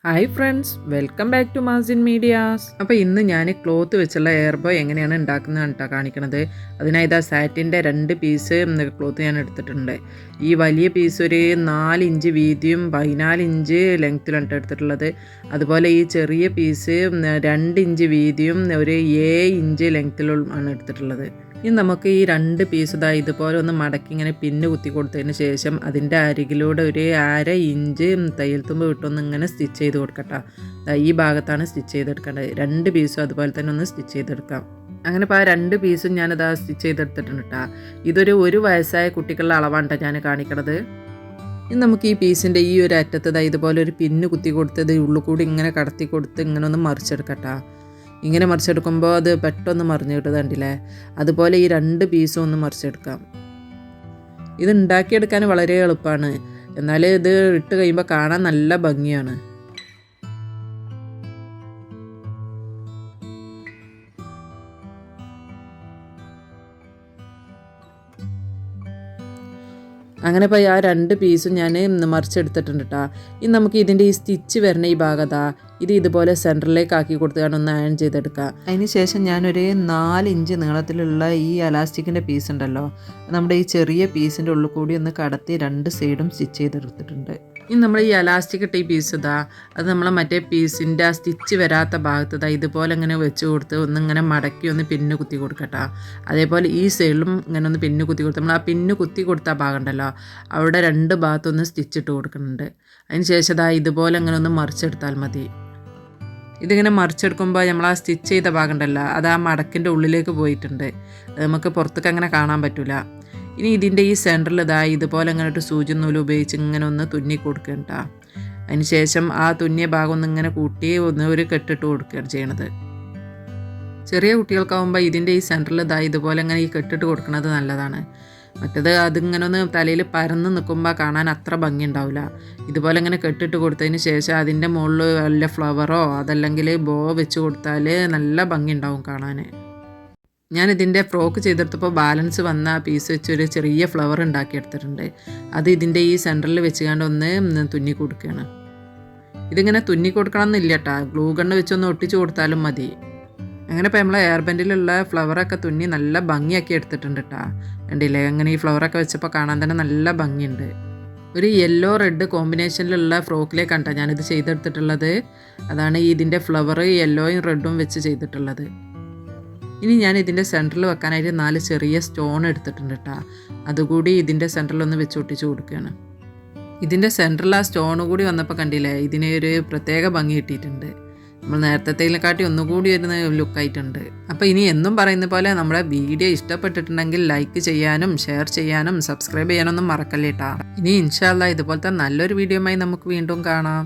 Hi friends, welcome back to Mazin medias. അപ്പോൾ ഇന്ന് ഞാൻ ക്ലോത്ത് വെച്ചുള്ള എയർബോ എങ്ങനെയാണ് ഉണ്ടാക്കുന്നതാണ് കേട്ടോ കാണിക്കണത്. അതിനായി ഇതാ സാറ്റിൻ്റെ 2 പീസ് ക്ലോത്ത് ഞാൻ എടുത്തിട്ടുണ്ട്. ഈ വലിയ പീസ് ഒരു 4 ഇഞ്ച് വീതിയും 14 ഇഞ്ച് ലെങ്ത്തിലാണ് എടുത്തിട്ടുള്ളത്. അതുപോലെ ഈ ചെറിയ പീസ് 2 ഇഞ്ച് വീതിയും ഒരു 7 ഇഞ്ച് ലെങ്ത്തിലും ആണ് എടുത്തിട്ടുള്ളത്. ഇനി നമുക്ക് ഈ 2 പീസ് ഇതുപോലെ ഒന്ന് മടക്കി ഇങ്ങനെ പിന്ന് കുത്തി കൊടുത്തതിന് ശേഷം അതിൻ്റെ അരികിലൂടെ ഒരു 1/2 ഇഞ്ച് തയ്യൽ തുമ്പ് വിട്ടൊന്ന് ഇങ്ങനെ സ്റ്റിച്ച് ചെയ്ത് കൊടുക്കട്ടോ. ഈ ഭാഗത്താണ് സ്റ്റിച്ച് ചെയ്തെടുക്കേണ്ടത്. 2 പീസും അതുപോലെ തന്നെ ഒന്ന് സ്റ്റിച്ച് ചെയ്തെടുക്കാം. അങ്ങനെ ഇപ്പോൾ ആ 2 പീസും ഞാനിതാ സ്റ്റിച്ച് ചെയ്തെടുത്തിട്ടുണ്ട് കേട്ടോ. ഇതൊരു 1 വയസ്സായ കുട്ടികളുടെ അളവാണ് കേട്ടോ ഞാൻ കാണിക്കണത്. ഇനി നമുക്ക് ഈ പീസിൻ്റെ ഈ ഒരു അറ്റത്ത് ഇതുപോലെ ഒരു പിന്ന് കുത്തി കൊടുത്തത് ഉള്ളിൽ കൂടി ഇങ്ങനെ കടത്തി കൊടുത്ത് ഇങ്ങനെ ഒന്ന് മറിച്ചെടുക്കട്ടോ. ഇങ്ങനെ മറിച്ചെടുക്കുമ്പോൾ അത് പെട്ടെന്ന് മറിഞ്ഞ് കിട്ടുന്നുണ്ടല്ലേ. അതുപോലെ ഈ 2 പീസും ഒന്ന് മറിച്ചെടുക്കാം. ഇത് ഉണ്ടാക്കിയെടുക്കാൻ വളരെ എളുപ്പമാണ്, എന്നാൽ ഇത് ഇട്ട് കഴിയുമ്പോൾ കാണാൻ നല്ല ഭംഗിയാണ്. അങ്ങനെ ഇപ്പോൾ ആ 2 പീസും ഞാൻ മറിച്ചെടുത്തിട്ടുണ്ട് കേട്ടോ. ഇനി നമുക്ക് ഇതിൻ്റെ ഈ സ്റ്റിച്ച് വരുന്ന ഈ ഭാഗത്താ ഇത് ഇതുപോലെ സെൻറ്ററിലേക്ക് ആക്കി കൊടുത്തുകൊണ്ട് ഒന്ന് അയൺ ചെയ്തെടുക്കുക. അതിന് ശേഷം ഞാനൊരു 4 ഇഞ്ച് നീളത്തിലുള്ള ഈ എലാസ്റ്റിക്കിൻ്റെ പീസ് ഉണ്ടല്ലോ, നമ്മുടെ ഈ ചെറിയ പീസിൻ്റെ ഉള്ളിൽ കൂടി ഒന്ന് കടത്തി 2 സൈഡും സ്റ്റിച്ച് ചെയ്തെടുത്തിട്ടുണ്ട്. ഇനി നമ്മൾ ഈ എലാസ്റ്റിക് ഇട്ട ഈ പീസ് അത് നമ്മൾ മറ്റേ പീസിൻ്റെ ആ സ്റ്റിച്ച് വരാത്ത ഭാഗത്ത് ഇതുപോലെ ഇങ്ങനെ വെച്ച് കൊടുത്ത് ഒന്നിങ്ങനെ മടക്കി ഒന്ന് പിന്ന് കുത്തി കൊടുക്കട്ടോ. അതേപോലെ ഈ സൈഡിലും ഇങ്ങനെ ഒന്ന് പിന്ന് കുത്തി കൊടുത്ത് നമ്മൾ ആ പിന്ന് കുത്തി കൊടുത്ത ഭാഗം ഉണ്ടല്ലോ അവിടെ 2 ഭാഗത്തൊന്ന് സ്റ്റിച്ച് ഇട്ട് കൊടുക്കുന്നുണ്ട്. അതിന് ശേഷം ഇതുപോലെ ഇങ്ങനെ ഒന്ന് മറിച്ചെടുത്താൽ മതി. ഇതിങ്ങനെ മറിച്ചെടുക്കുമ്പോൾ നമ്മൾ ആ സ്റ്റിച്ച് ചെയ്ത ഭാഗം ഉണ്ടല്ലോ അത് ആ മടക്കിൻ്റെ ഉള്ളിലേക്ക് പോയിട്ടുണ്ട്. നമുക്ക് പുറത്തേക്ക് അങ്ങനെ കാണാൻ പറ്റില്ല. ഇനി ഇതിൻ്റെ ഈ സെൻറ്ററിൽ ഇതുപോലെ അങ്ങനെ ഒരു സൂചി നൂല് ഉപയോഗിച്ച് ഇങ്ങനെ ഒന്ന് തുന്നി കൊടുക്കണ്ട. അതിന് ശേഷം ആ തുന്നിയ ഭാഗം ഒന്ന് ഇങ്ങനെ കൂട്ടി ഒന്ന് ഒരു കെട്ടിട്ട് കൊടുക്കുകയാണ് ചെയ്യണത്. ചെറിയ കുട്ടികൾക്കാവുമ്പോൾ ഇതിൻ്റെ ഈ സെൻറ്ററിൽ ഇതുപോലെ ഇങ്ങനെ ഈ കെട്ടിട്ട് കൊടുക്കുന്നത് നല്ലതാണ്. മറ്റേത് അതിങ്ങനെ ഒന്ന് തലയിൽ പരന്ന് നിൽക്കുമ്പോൾ കാണാൻ അത്ര ഭംഗി ഉണ്ടാവില്ല. ഇതുപോലെ ഇങ്ങനെ കെട്ടിട്ട് കൊടുത്തതിന് ശേഷം അതിൻ്റെ മുകളിൽ വല്ല ഫ്ലവറോ അതല്ലെങ്കിൽ ബോ വെച്ച് കൊടുത്താൽ നല്ല ഭംഗി ഉണ്ടാവും കാണാൻ. ഞാനിതിൻ്റെ ഫ്രോക്ക് ചെയ്തെടുത്തപ്പോൾ ബാലൻസ് വന്ന പീസ് വെച്ചൊരു ചെറിയ ഫ്ലവർ ഉണ്ടാക്കിയെടുത്തിട്ടുണ്ട്. അത് ഇതിൻ്റെ ഈ സെൻറ്ററിൽ വെച്ചുകൊണ്ട് ഒന്ന് തുന്നി കൊടുക്കുകയാണ്. ഇതിങ്ങനെ തുന്നി കൊടുക്കണം എന്നില്ല കേട്ടോ, ഗ്ലൂ ഗണ്ണ് വെച്ചൊന്ന് ഒട്ടിച്ച് കൊടുത്താലും മതി. അങ്ങനെ ഇപ്പോൾ നമ്മളെ എയർബൻഡിലുള്ള ഫ്ലവറൊക്കെ തുന്നി നല്ല ഭംഗിയാക്കി എടുത്തിട്ടുണ്ട് കേട്ടോ. കണ്ടില്ലേ, അങ്ങനെ ഈ ഫ്ലവറൊക്കെ വെച്ചപ്പോൾ കാണാൻ തന്നെ നല്ല ഭംഗിയുണ്ട്. ഒരു യെല്ലോ റെഡ് കോമ്പിനേഷനിലുള്ള ഫ്രോക്കിലേക്കാണ് കേട്ടോ ഞാനിത് ചെയ്തെടുത്തിട്ടുള്ളത്. അതാണ് ഇതിൻ്റെ ഫ്ലവർ യെല്ലോയും റെഡും വെച്ച് ചെയ്തിട്ടുള്ളത്. ഇനി ഞാൻ ഇതിൻ്റെ സെൻറ്ററിൽ വെക്കാനായിട്ട് 4 ചെറിയ സ്റ്റോൺ എടുത്തിട്ടുണ്ട് കേട്ടോ. അതുകൂടി ഇതിൻ്റെ സെൻറ്ററിലൊന്ന് വെച്ച് ഒട്ടിച്ച് കൊടുക്കുകയാണ്. ഇതിൻ്റെ സെൻറ്ററിൽ ആ സ്റ്റോൺ കൂടി വന്നപ്പോൾ കണ്ടില്ലേ, ഇതിന് ഒരു പ്രത്യേക ഭംഗി കിട്ടിയിട്ടുണ്ട്. നമ്മൾ നേരത്തേക്കാട്ടി ഒന്നുകൂടി ഒരു ലുക്കായിട്ടുണ്ട്. അപ്പോൾ ഇനി എന്നും പറയുന്ന പോലെ നമ്മുടെ വീഡിയോ ഇഷ്ടപ്പെട്ടിട്ടുണ്ടെങ്കിൽ ലൈക്ക് ചെയ്യാനും ഷെയർ ചെയ്യാനും സബ്സ്ക്രൈബ് ചെയ്യാനൊന്നും മറക്കല്ലേട്ടാ. ഇനി ഇൻഷാ അല്ലാഹ് ഇതുപോലത്തെ നല്ലൊരു വീഡിയോയുമായി നമുക്ക് വീണ്ടും കാണാം.